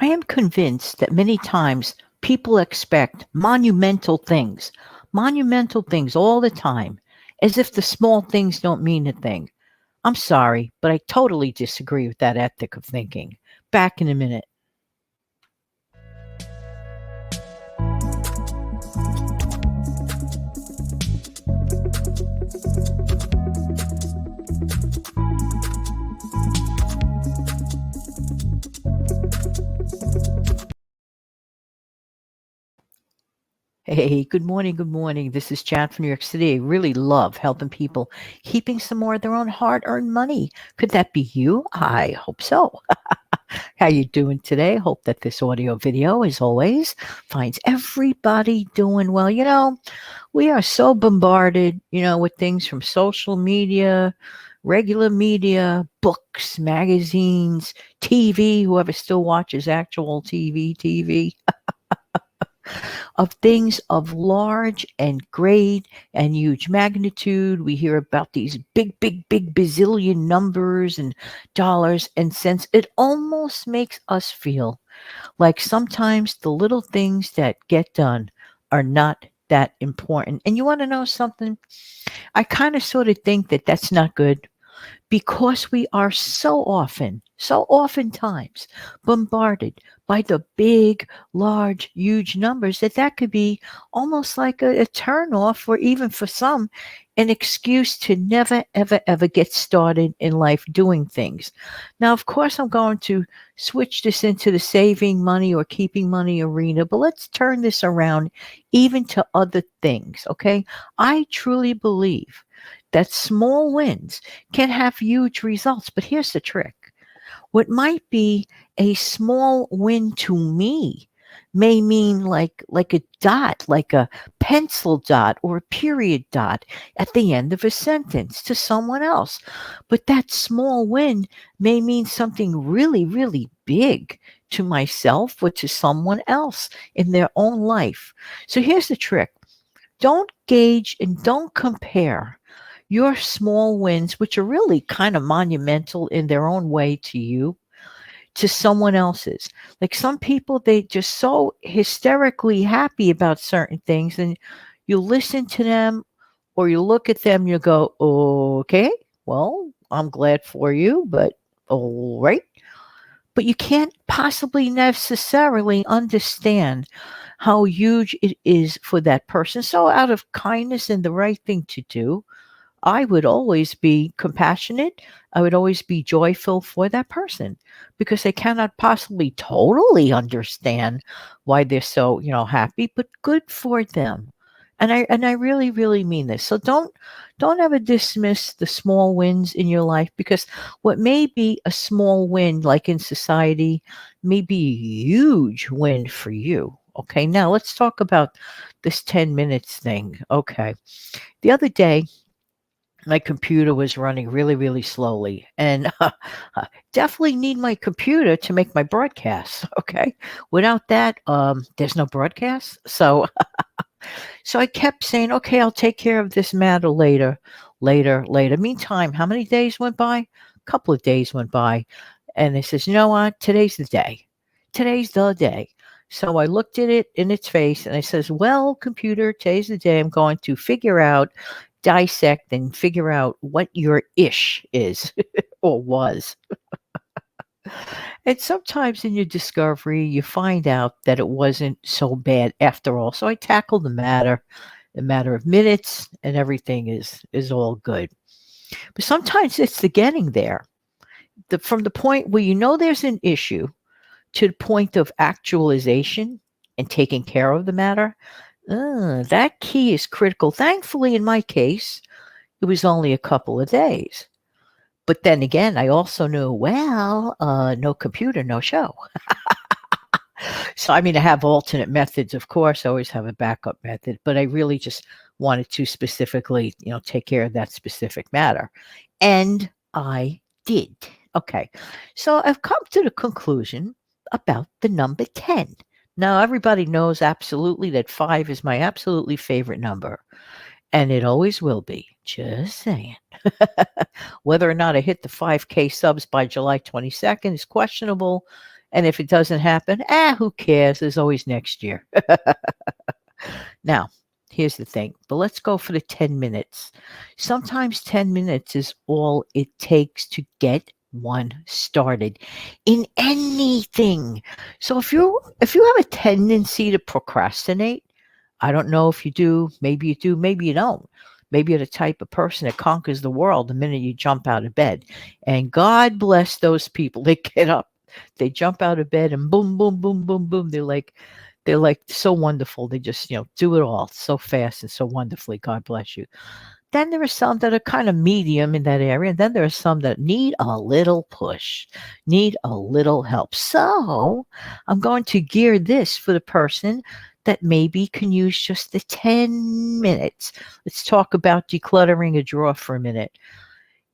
I am convinced that many times people expect monumental things all the time, as if the small things don't mean a thing. I'm sorry, but I totally disagree with that ethic of thinking. Back in a minute. Hey, good morning, good morning. This is Jan from New York City. I really love helping people keeping some more of their own hard-earned money. Could that be you? I hope so. How you doing today? Hope that this audio video, as always, finds everybody doing well. We are so bombarded, with things from social media, regular media, books, magazines, TV, whoever still watches actual TV, of things of large and great and huge magnitude. We hear about these big bazillion numbers and dollars and cents. It almost makes us feel like sometimes the little things that get done are not that important. And you want to know something? I kind of sort of think that that's not good because we are so oftentimes bombarded by the big, large, huge numbers that could be almost like a turn off, or even for some, an excuse to never, ever get started in life doing things. Now, of course, I'm going to switch this into the saving money or keeping money arena, but let's turn this around even to other things, okay? I truly believe that small wins can have huge results. But here's the trick: what might be a small win to me may mean like a dot, like a pencil dot or a period dot at the end of a sentence to someone else. But that small win may mean something really, really big to myself or to someone else in their own life. So here's the trick: don't gauge and don't compare your small wins, which are really kind of monumental in their own way to you, to someone else's. Like some people, they just so hysterically happy about certain things, and you listen to them or you look at them, you go, okay, well, I'm glad for you, but all right. But you can't possibly necessarily understand how huge it is for that person. So, out of kindness and the right thing to do, I would always be compassionate. I would always be joyful for that person because I cannot possibly totally understand why they're so, happy, but good for them. And I really, really mean this. So don't ever dismiss the small wins in your life, because what may be a small win like in society may be a huge win for you. Okay, now let's talk about this 10 minutes thing. Okay. The other day, my computer was running really, really slowly, and definitely need my computer to make my broadcasts. Okay, without that, there's no broadcast. So I kept saying, "Okay, I'll take care of this matter later, later." Meantime, how many days went by? A couple of days went by, and it says, "You know what? Today's the day. Today's the day." So I looked at it in its face and I says, "Well, computer, today's the day I'm going to figure out, dissect, and figure out what your ish is or was." And sometimes in your discovery, you find out that it wasn't so bad after all. So I tackled the matter, a matter of minutes, and everything is all good. But sometimes it's the getting there. From the point where you know there's an issue to the point of actualization and taking care of the matter, that key is critical. Thankfully, in my case, it was only a couple of days. But then again, I also knew, well, no computer, no show. So, I mean, I have alternate methods, of course. I always have a backup method, but I really just wanted to specifically, take care of that specific matter. And I did. Okay. So I've come to the conclusion about the number 10. Now, everybody knows absolutely that five is my absolutely favorite number. And it always will be. Just saying. Whether or not I hit the 5K subs by July 22nd is questionable. And if it doesn't happen, who cares? There's always next year. Now, here's the thing. But let's go for the 10 minutes. Sometimes 10 minutes is all it takes to get one started in anything. So if you have a tendency to procrastinate, I don't know if you do, maybe you don't. Maybe you're the type of person that conquers the world the minute you jump out of bed. And God bless those people. They get up, they jump out of bed and boom, boom, boom, boom, boom. They're like so wonderful. They just, do it all so fast and so wonderfully. God bless you. Then there are some that are kind of medium in that area. And then there are some that need a little push, need a little help. So I'm going to gear this for the person that maybe can use just the 10 minutes. Let's talk about decluttering a drawer for a minute.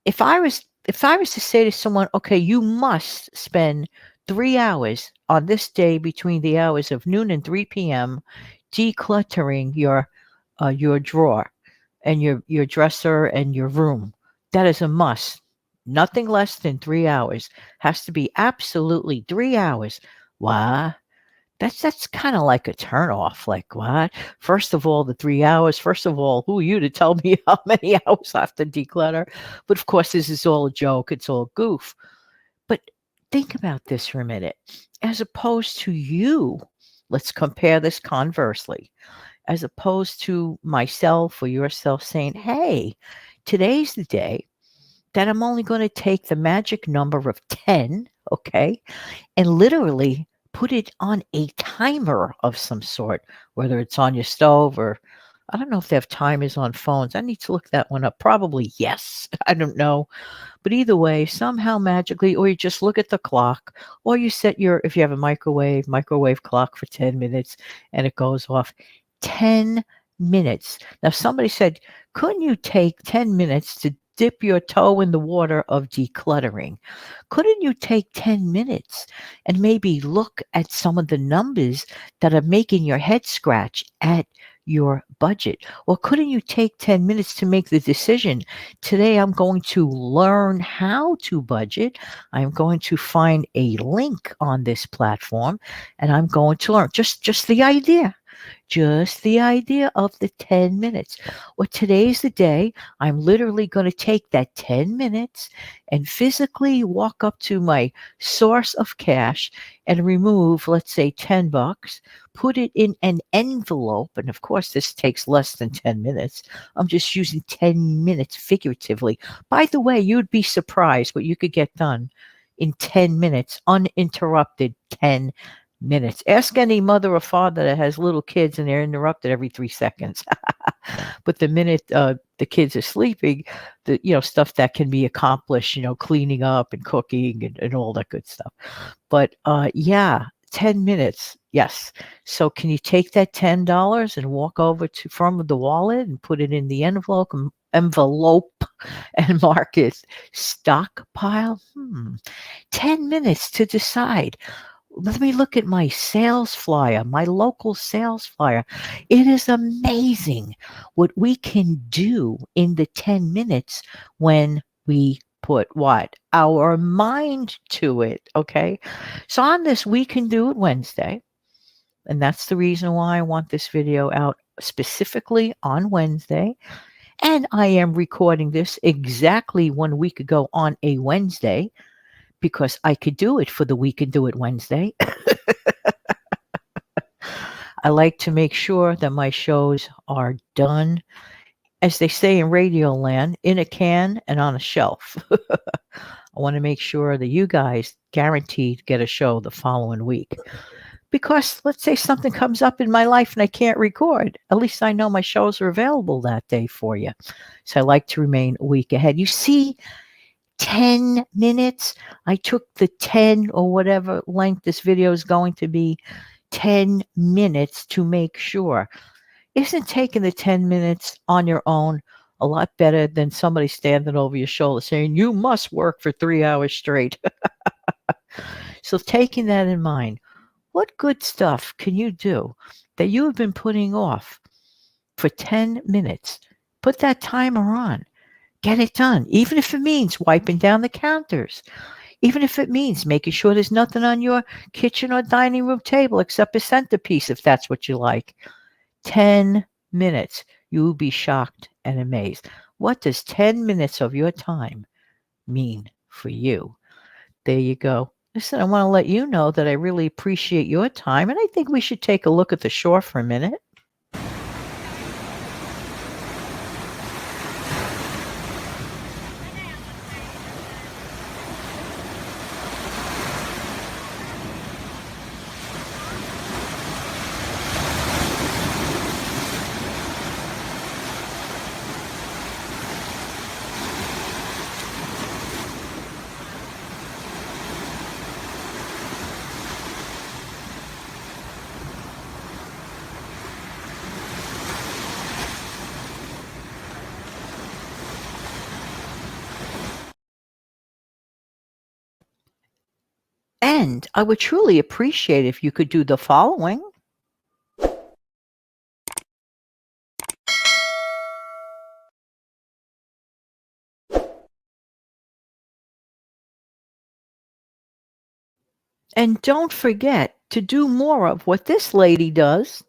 If I was to say to someone, okay, you must spend 3 hours on this day between the hours of noon and 3 p.m. decluttering your drawer and your dresser and your room. That is a must. Nothing less than 3 hours. Has to be absolutely 3 hours. Why? That's kind of like a turnoff. Like, what? First of all, the 3 hours. First of all, who are you to tell me how many hours I have to declutter? But of course, this is all a joke. It's all goof. But think about this for a minute. As opposed to you, let's compare this conversely. As opposed to myself or yourself saying, hey, today's the day that I'm only going to take the magic number of 10, okay, and literally put it on a timer of some sort, whether it's on your stove or I don't know if they have timers on phones. I need to look that one up. Probably yes. I don't know. But either way, somehow magically, or you just look at the clock, or you set if you have a microwave clock for 10 minutes and it goes off 10 minutes. Now, somebody said, couldn't you take 10 minutes to dip your toe in the water of decluttering? Couldn't you take 10 minutes and maybe look at some of the numbers that are making your head scratch at your budget? Or couldn't you take 10 minutes to make the decision? Today, I'm going to learn how to budget. I'm going to find a link on this platform and I'm going to learn just the idea. Just the idea of the 10 minutes. Well, today's the day. I'm literally going to take that 10 minutes and physically walk up to my source of cash and remove, let's say, $10, put it in an envelope. And of course, this takes less than 10 minutes. I'm just using 10 minutes figuratively. By the way, you'd be surprised what you could get done in 10 minutes, uninterrupted 10 minutes. Ask any mother or father that has little kids and they're interrupted every 3 seconds. But the minute the kids are sleeping, the stuff that can be accomplished, cleaning up and cooking and all that good stuff. But 10 minutes. Yes. So can you take that $10 and walk over from the wallet and put it in the envelope and mark it stockpile? 10 minutes to decide. Let me look at my sales flyer, my local sales flyer. It is amazing what we can do in the 10 minutes when we put what? Our mind to it, okay? So on this We Can Do It Wednesday, and that's the reason why I want this video out specifically on Wednesday. And I am recording this exactly 1 week ago on a Wednesday because I could do it for the We Can Do It Wednesday. I like to make sure that my shows are done, as they say in Radio Land, in a can and on a shelf. I want to make sure that you guys guaranteed get a show the following week. Because let's say something comes up in my life and I can't record. At least I know my shows are available that day for you. So I like to remain a week ahead. You see, 10 minutes. I took the 10 or whatever length this video is going to be, 10 minutes to make sure. Isn't taking the 10 minutes on your own a lot better than somebody standing over your shoulder saying, you must work for 3 hours straight? So taking that in mind, what good stuff can you do that you have been putting off for 10 minutes Put that timer on. Get it done, even if it means wiping down the counters, even if it means making sure there's nothing on your kitchen or dining room table except a centerpiece, if that's what you like. 10 minutes. You will be shocked and amazed. What does 10 minutes of your time mean for you? There you go. Listen, I want to let you know that I really appreciate your time, and I think we should take a look at the shore for a minute. And I would truly appreciate if you could do the following. And don't forget to do more of what this lady does.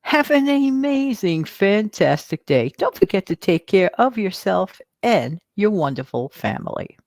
Have an amazing, fantastic day. Don't forget to take care of yourself and your wonderful family.